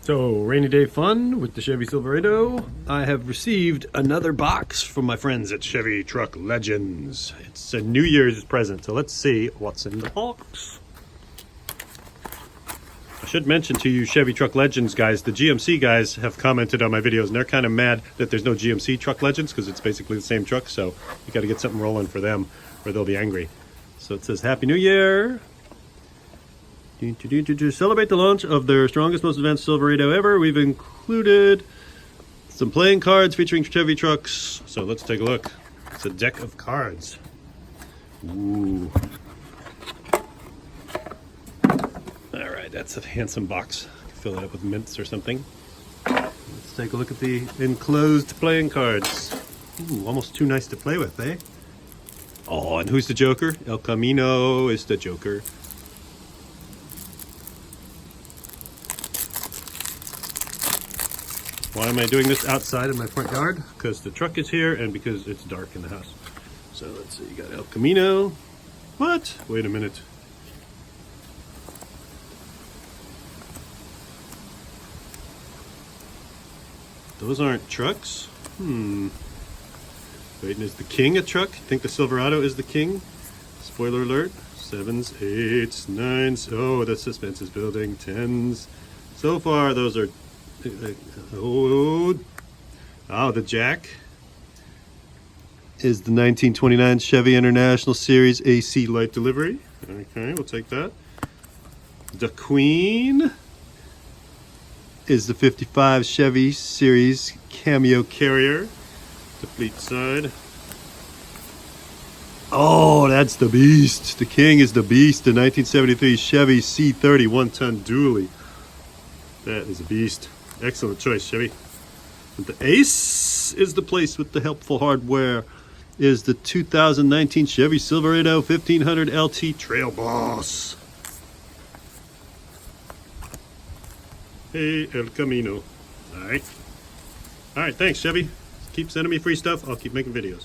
So, rainy day fun with the Chevy Silverado. I have received another box from my friends at Chevy Truck Legends. It's a New Year's present, so let's see what's in the box. I should mention to you Chevy Truck Legends guys, the GMC guys have commented on my videos and they're kind of mad that there's no GMC Truck Legends because it's basically the same truck, so you got to get something rolling for them or they'll be angry. So it says Happy New Year. To celebrate the launch of their strongest, most advanced Silverado ever, we've included some playing cards featuring Chevy trucks. So let's take a look. It's a deck of cards. Ooh. All right, that's a handsome box. Fill it up with mints or something. Let's take a look at the enclosed playing cards. Ooh, almost too nice to play with, eh? Oh, and who's the Joker? El Camino is the Joker. Why am I doing this outside in my front yard? Because the truck is here and because it's dark in the house. So let's see, you got El Camino. What? Wait a minute. Those aren't trucks? Wait, is the King a truck? Think the Silverado is the King? Spoiler alert. 7s, 8s, 9s. Oh, the suspense is building. 10s. So far, those are... Oh, the Jack is the 1929 Chevy International Series AC light delivery. Okay, we'll take that. The Queen is the 55 Chevy Series Cameo Carrier. The fleet side. Oh, that's the Beast. The King is the Beast, the 1973 Chevy C30 one-ton dually. That is a beast. Excellent choice, Chevy. And the Ace is the place with the helpful hardware. Is the 2019 Chevy Silverado 1500 LT Trail Boss. Hey, El Camino. All right, thanks, Chevy. Keep sending me free stuff. I'll keep making videos.